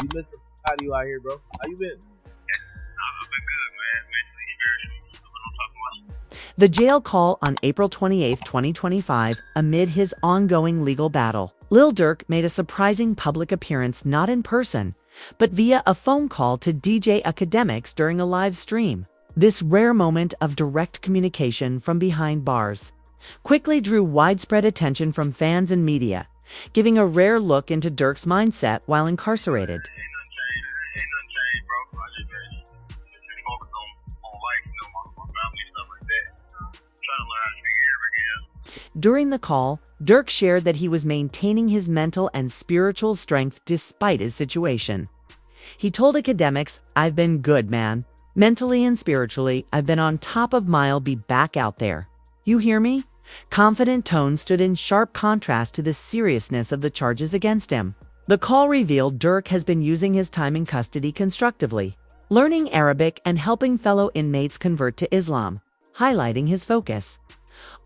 We miss the out of you out here, bro. How you been? I've been good, man. Mentally, spiritually. I've been on top of my. The jail call on April 28, 2025, amid his ongoing legal battle. Lil Durk made a surprising public appearance not in person, but via a phone call to DJ Academics during a live stream. This rare moment of direct communication from behind bars quickly drew widespread attention from fans and media, giving a rare look into Durk's mindset while incarcerated. Ain't nothing changed, bro. I just focus on life, my family, stuff like that. Trying to learn how to speak Arabic again. During the call, Durk shared that he was maintaining his mental and spiritual strength despite his situation. He told Academics, "I've been good, man. Mentally and spiritually, I've been on top of I'll be back out there. You hear me?" Confident tone stood in sharp contrast to the seriousness of the charges against him. The call revealed Durk has been using his time in custody constructively, learning Arabic and helping fellow inmates convert to Islam, highlighting his focus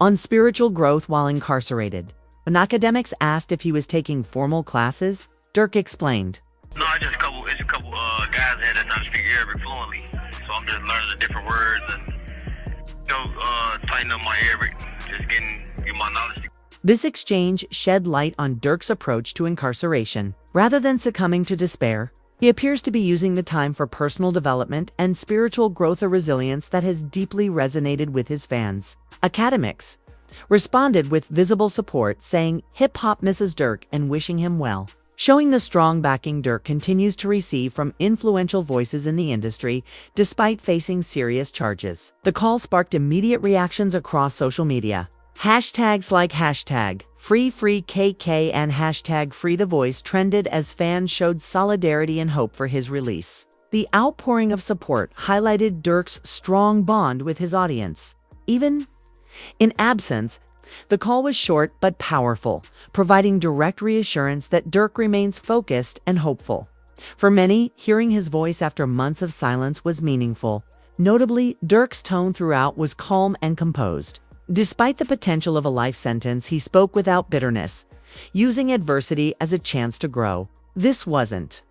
on spiritual growth while incarcerated. When Academics asked if he was taking formal classes, Durk explained, No, it's a couple guys here that not speak Arabic fluently. So I'm just learning the different words and tighten up my Arabic, just getting my knowledge. This exchange shed light on Durk's approach to incarceration. Rather than succumbing to despair, he appears to be using the time for personal development and spiritual growth, a resilience that has deeply resonated with his fans. Academics responded with visible support, saying hip-hop misses Durk and wishing him well, showing the strong backing Durk continues to receive from influential voices in the industry despite facing serious charges. The call sparked immediate reactions across social media. Hashtags like #FreeFreeKK and #FreeTheVoice trended as fans showed solidarity and hope for his release. The outpouring of support highlighted Durk's strong bond with his audience. Even in absence, the call was short but powerful, providing direct reassurance that Durk remains focused and hopeful. For many, hearing his voice after months of silence was meaningful. Notably, Durk's tone throughout was calm and composed. Despite the potential of a life sentence, he spoke without bitterness, using adversity as a chance to grow. This wasn't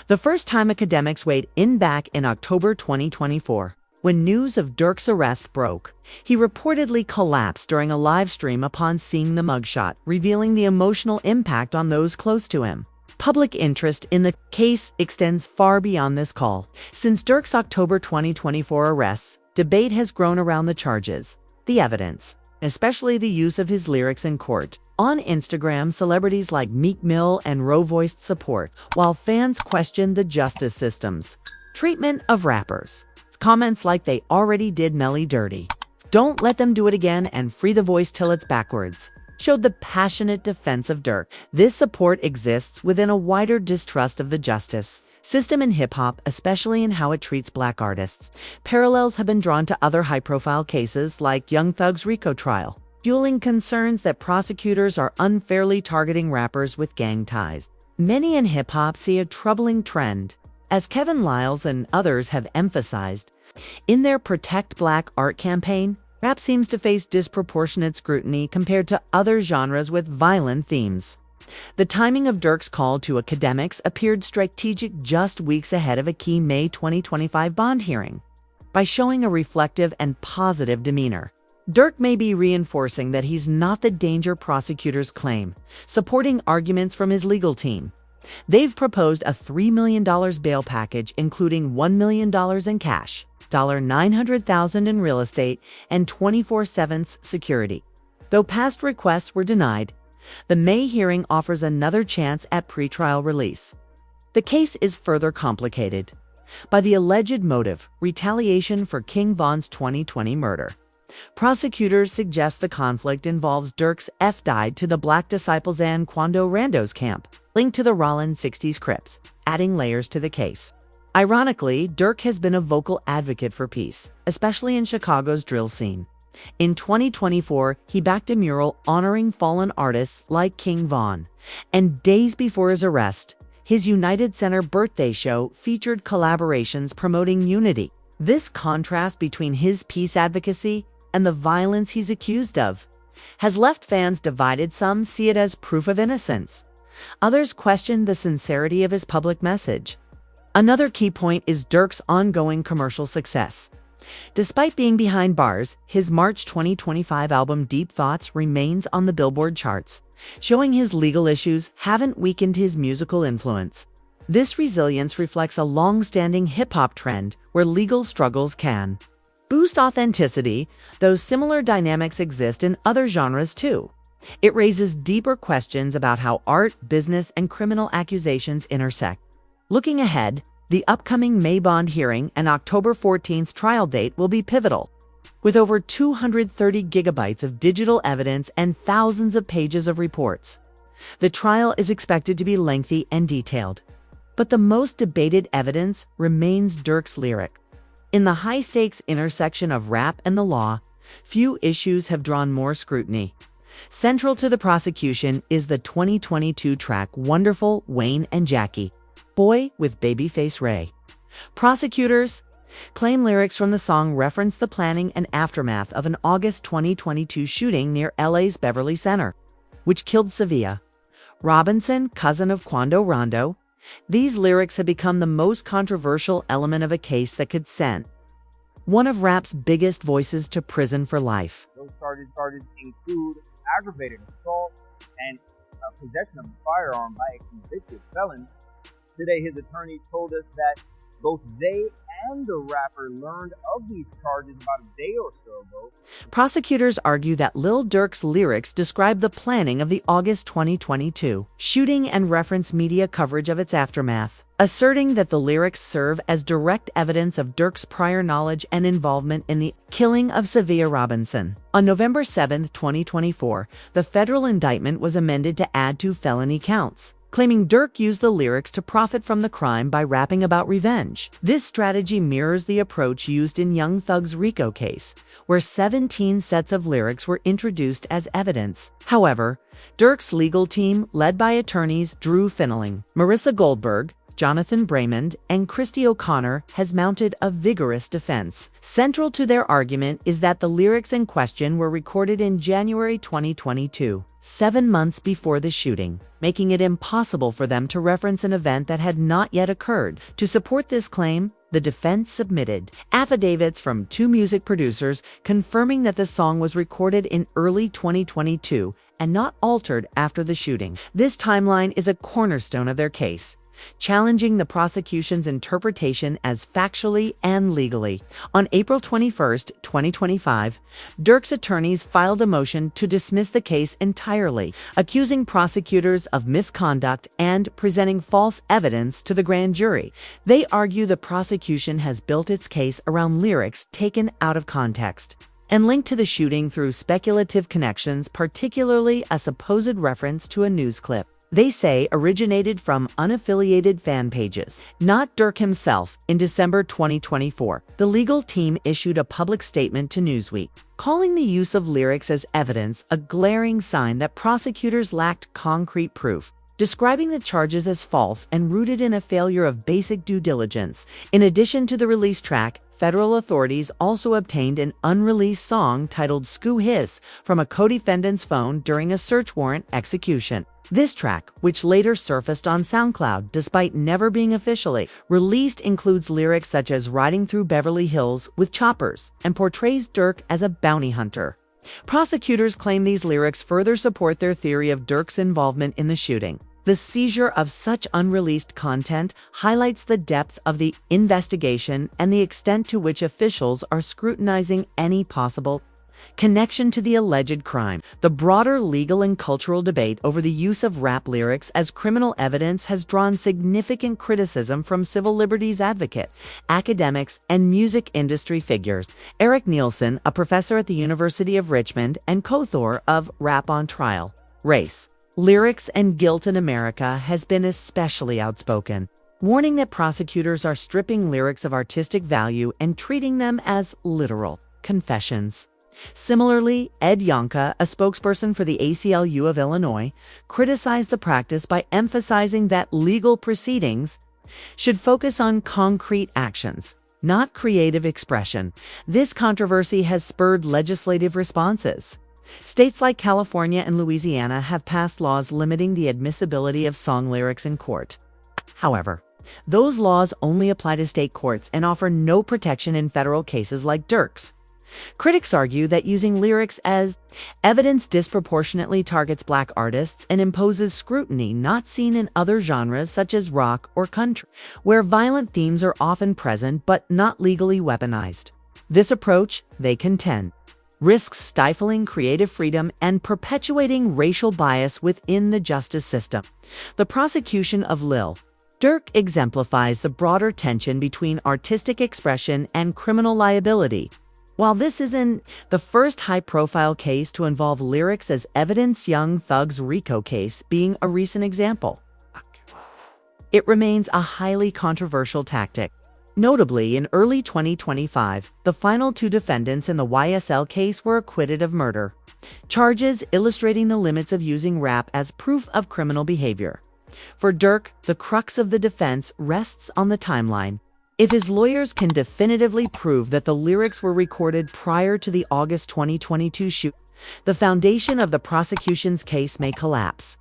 the first time Academics weighed in. Back in October 2024. When news of Durk's arrest broke, he reportedly collapsed during a live stream upon seeing the mugshot, revealing the emotional impact on those close to him. Public interest in the case extends far beyond this call. Since Durk's October 2024 arrests, debate has grown around the charges, the evidence, especially the use of his lyrics in court. On Instagram, celebrities like Meek Mill and Ro voiced support, while fans questioned the justice system's treatment of rappers. Comments like "they already did Melly dirty, don't let them do it again, and free the voice till it's backwards" showed the passionate defense of Durk. This support exists within a wider distrust of the justice system in hip-hop, especially in how it treats Black artists. Parallels have been drawn to other high-profile cases like Young Thug's RICO trial, fueling concerns that prosecutors are unfairly targeting rappers with gang ties. Many in hip-hop see a troubling trend, as Kevin Liles and others have emphasized. In their Protect Black Art campaign, rap seems to face disproportionate scrutiny compared to other genres with violent themes. The timing of Durk's call to Academics appeared strategic just weeks ahead of a key May 2025 bond hearing. By showing a reflective and positive demeanor, Durk may be reinforcing that he's not the danger prosecutors claim, supporting arguments from his legal team. They've proposed a $3 million bail package, including $1 million in cash, $900,000 in real estate, and 24/7 security. Though past requests were denied, the May hearing offers another chance at pretrial release. The case is further complicated by the alleged motive, retaliation for King Von's 2020 murder. Prosecutors suggest the conflict involves Durk's died to the Black Disciples and Quando Rondo's camp, linked to the Rollin 60s Crips, adding layers to the case. Ironically, Durk has been a vocal advocate for peace, especially in Chicago's drill scene. In 2024, he backed a mural honoring fallen artists like King Von, and days before his arrest, his United Center birthday show featured collaborations promoting unity. This contrast between his peace advocacy and the violence he's accused of has left fans divided. Some see it as proof of innocence, Others questioned the sincerity of his public message. Another key point is Durk's ongoing commercial success. Despite being behind bars, his March 2025 album Deep Thoughts remains on the Billboard charts, showing his legal issues haven't weakened his musical influence. This resilience reflects a long-standing hip-hop trend where legal struggles can boost authenticity, though similar dynamics exist in other genres too. It raises deeper questions about how art, business, and criminal accusations intersect. Looking ahead, the upcoming May bond hearing and October 14th trial date will be pivotal. With over 230 gigabytes of digital evidence and thousands of pages of reports, the trial is expected to be lengthy and detailed. But the most debated evidence remains Durk's lyric. In the high-stakes intersection of rap and the law, few issues have drawn more scrutiny. Central to the prosecution is the 2022 track Wonderful, Wayne and Jackie, Boy with Babyface Ray. Prosecutors claim lyrics from the song reference the planning and aftermath of an August 2022 shooting near LA's Beverly Center, which killed Sevilla Robinson, cousin of Quando Rondo. These lyrics have become the most controversial element of a case that could send one of rap's biggest voices to prison for life. Those charges include aggravated assault and possession of a firearm by a convicted felon. Today, his attorneys told us that both they and the rapper learned of these charges about a day or so ago. Prosecutors argue that Lil Durk's lyrics describe the planning of the August 2022 shooting and reference media coverage of its aftermath, asserting that the lyrics serve as direct evidence of Durk's prior knowledge and involvement in the killing of Sevilla Robinson. On November 7, 2024, the federal indictment was amended to add 2 felony counts, claiming Durk used the lyrics to profit from the crime by rapping about revenge. This strategy mirrors the approach used in Young Thug's RICO case, where 17 sets of lyrics were introduced as evidence. However, Durk's legal team, led by attorneys Drew Finneling, Marissa Goldberg, Jonathan Braymond, and Christy O'Connor, has mounted a vigorous defense. Central to their argument is that the lyrics in question were recorded in January 2022, 7 months before the shooting, making it impossible for them to reference an event that had not yet occurred. To support this claim, the defense submitted affidavits from 2 music producers confirming that the song was recorded in early 2022 and not altered after the shooting. This timeline is a cornerstone of their case, challenging the prosecution's interpretation as factually and legally. On April 21, 2025, Durk's attorneys filed a motion to dismiss the case entirely, accusing prosecutors of misconduct and presenting false evidence to the grand jury. They argue the prosecution has built its case around lyrics taken out of context and linked to the shooting through speculative connections, particularly a supposed reference to a news clip they say originated from unaffiliated fan pages, not Durk himself. In December 2024, the legal team issued a public statement to Newsweek, calling the use of lyrics as evidence a glaring sign that prosecutors lacked concrete proof, describing the charges as false and rooted in a failure of basic due diligence. In addition to the released track, federal authorities also obtained an unreleased song titled Scoo Hiss from a co-defendant's phone during a search warrant execution. This track, which later surfaced on SoundCloud despite never being officially released, includes lyrics such as riding through Beverly Hills with choppers and portrays Durk as a bounty hunter. Prosecutors claim these lyrics further support their theory of Durk's involvement in the shooting. The seizure of such unreleased content highlights the depth of the investigation and the extent to which officials are scrutinizing any possible connection to the alleged crime. The broader legal and cultural debate over the use of rap lyrics as criminal evidence has drawn significant criticism from civil liberties advocates, academics, and music industry figures. Eric Nielsen, a professor at the University of Richmond and co-author of Rap on Trial, Race, Lyrics and Guilt in America, has been especially outspoken, warning that prosecutors are stripping lyrics of artistic value and treating them as literal confessions. Similarly, Ed Yonka, a spokesperson for the ACLU of Illinois, criticized the practice by emphasizing that legal proceedings should focus on concrete actions, not creative expression. This controversy has spurred legislative responses. States like California and Louisiana have passed laws limiting the admissibility of song lyrics in court. However, those laws only apply to state courts and offer no protection in federal cases like Durk's. Critics argue that using lyrics as evidence disproportionately targets Black artists and imposes scrutiny not seen in other genres such as rock or country, where violent themes are often present but not legally weaponized. This approach, they contend, risks stifling creative freedom and perpetuating racial bias within the justice system. The prosecution of Lil Durk exemplifies the broader tension between artistic expression and criminal liability. While this isn't the first high-profile case to involve lyrics as evidence, Young Thug's RICO case being a recent example, it remains a highly controversial tactic. Notably, in early 2025, the final two defendants in the YSL case were acquitted of murder charges, illustrating the limits of using rap as proof of criminal behavior. For Durk, the crux of the defense rests on the timeline. If his lawyers can definitively prove that the lyrics were recorded prior to the August 2022 shoot, the foundation of the prosecution's case may collapse.